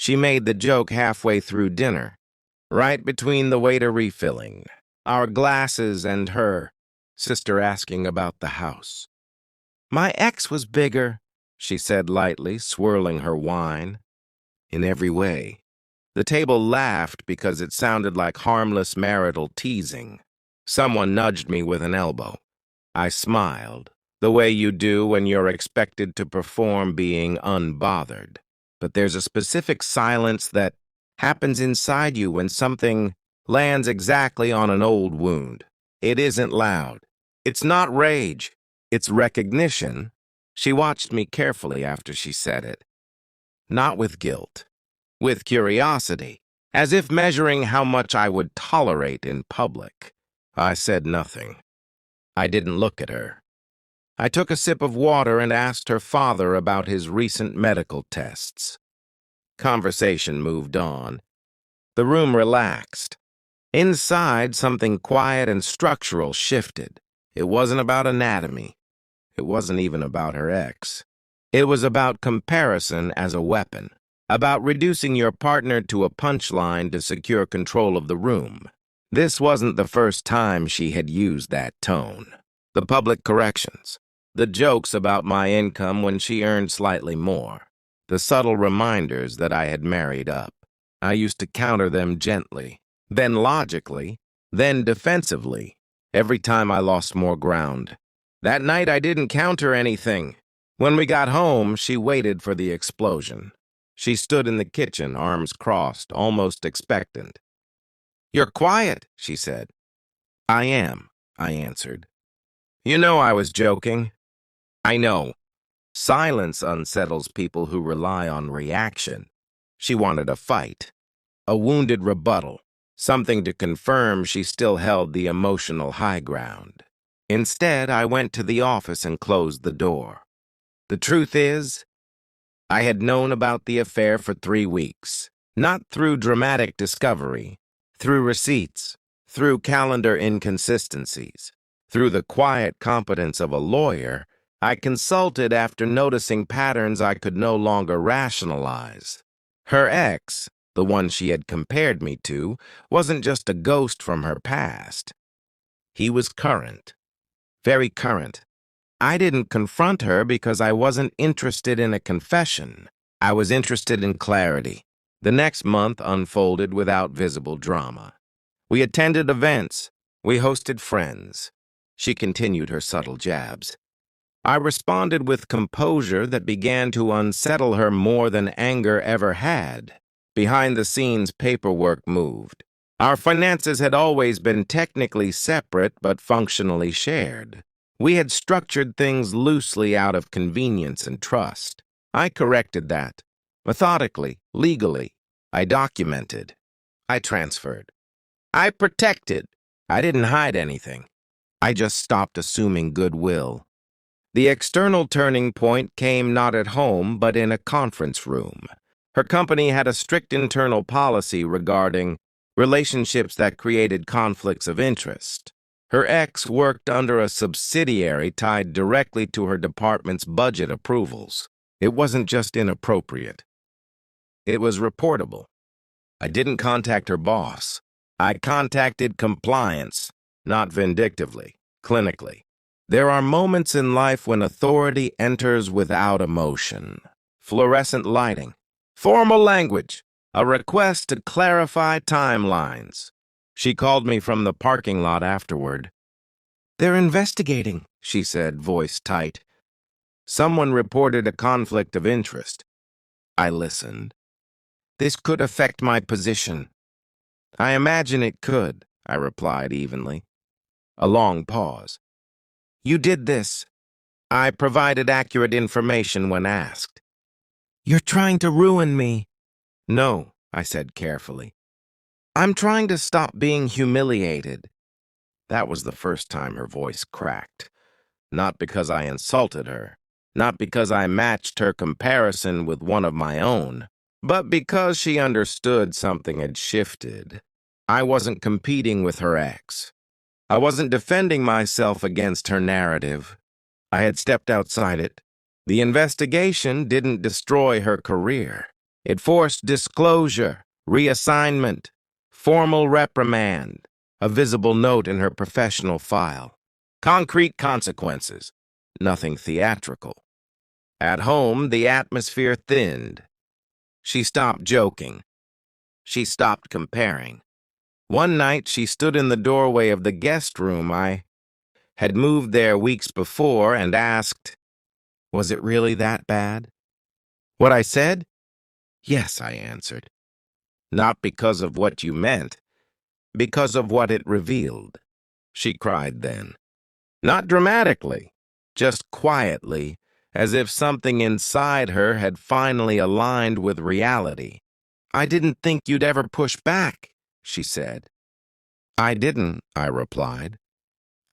She made the joke halfway through dinner, right between the waiter refilling, our glasses and her sister asking about the house. My ex was bigger, she said lightly, swirling her wine. In every way. The table laughed because it sounded like harmless marital teasing. Someone nudged me with an elbow. I smiled, the way you do when you're expected to perform being unbothered. But there's a specific silence that happens inside you when something lands exactly on an old wound. It isn't loud. It's not rage. It's recognition. She watched me carefully after she said it. Not with guilt. With curiosity, as if measuring how much I would tolerate in public. I said nothing. I didn't look at her. I took a sip of water and asked her father about his recent medical tests. Conversation moved on. The room relaxed. Inside, something quiet and structural shifted. It wasn't about anatomy. It wasn't even about her ex. It was about comparison as a weapon. About reducing your partner to a punchline to secure control of the room. This wasn't the first time she had used that tone. The public corrections. The jokes about my income when she earned slightly more. The subtle reminders that I had married up. I used to counter them gently, then logically, then defensively, every time I lost more ground. That night I didn't counter anything. When we got home, she waited for the explosion. She stood in the kitchen, arms crossed, almost expectant. "You're quiet," she said. "I am," I answered. "You know I was joking." "I know. Silence unsettles people who rely on reaction." She wanted a fight, a wounded rebuttal, something to confirm she still held the emotional high ground. Instead, I went to the office and closed the door. The truth is, I had known about the affair for 3 weeks, not through dramatic discovery, through receipts, through calendar inconsistencies, through the quiet competence of a lawyer. I consulted after noticing patterns I could no longer rationalize. Her ex, the one she had compared me to, wasn't just a ghost from her past. He was current, very current. I didn't confront her because I wasn't interested in a confession. I was interested in clarity. The next month unfolded without visible drama. We attended events. We hosted friends. She continued her subtle jabs. I responded with composure that began to unsettle her more than anger ever had. Behind the scenes, paperwork moved. Our finances had always been technically separate but functionally shared. We had structured things loosely out of convenience and trust. I corrected that. Methodically, legally. I documented. I transferred. I protected. I didn't hide anything. I just stopped assuming goodwill. The external turning point came not at home, but in a conference room. Her company had a strict internal policy regarding relationships that created conflicts of interest. Her ex worked under a subsidiary tied directly to her department's budget approvals. It wasn't just inappropriate. It was reportable. I didn't contact her boss. I contacted compliance, not vindictively, clinically. There are moments in life when authority enters without emotion. Fluorescent lighting, formal language, a request to clarify timelines. She called me from the parking lot afterward. "They're investigating," she said, voice tight. Someone reported a conflict of interest. I listened. "This could affect my position." "I imagine it could," I replied evenly. A long pause. "You did this." I provided accurate information when asked. "You're trying to ruin me." "No," I said carefully. "I'm trying to stop being humiliated." That was the first time her voice cracked. Not because I insulted her, not because I matched her comparison with one of my own, but because she understood something had shifted. I wasn't competing with her ex. I wasn't defending myself against her narrative. I had stepped outside it. The investigation didn't destroy her career. It forced disclosure, reassignment, formal reprimand, a visible note in her professional file. Concrete consequences, nothing theatrical. At home, the atmosphere thinned. She stopped joking. She stopped comparing. One night, she stood in the doorway of the guest room. I had moved there weeks before and asked, "Was it really that bad?" What I said? "Yes," I answered. "Not because of what you meant, because of what it revealed." She cried then. Not dramatically, just quietly, as if something inside her had finally aligned with reality. "I didn't think you'd ever push back," she said. "I didn't," I replied.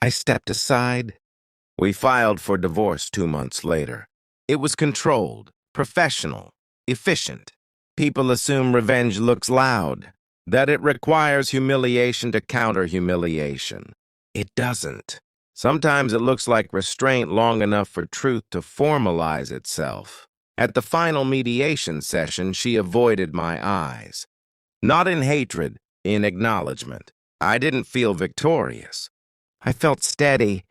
I stepped aside. We filed for divorce 2 months later. It was controlled, professional, efficient. People assume revenge looks loud, that it requires humiliation to counter humiliation. It doesn't. Sometimes it looks like restraint long enough for truth to formalize itself. At the final mediation session, she avoided my eyes. Not in hatred, in acknowledgement. I didn't feel victorious. I felt steady.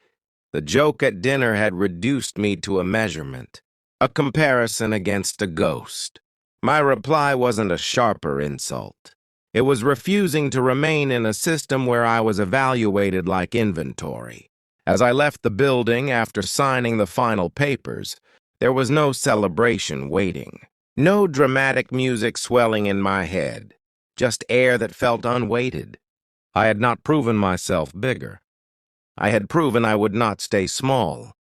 The joke at dinner had reduced me to a measurement, a comparison against a ghost. My reply wasn't a sharper insult. It was refusing to remain in a system where I was evaluated like inventory. As I left the building after signing the final papers, there was no celebration waiting. No dramatic music swelling in my head, just air that felt unweighted. I had not proven myself bigger. I had proven I would not stay small.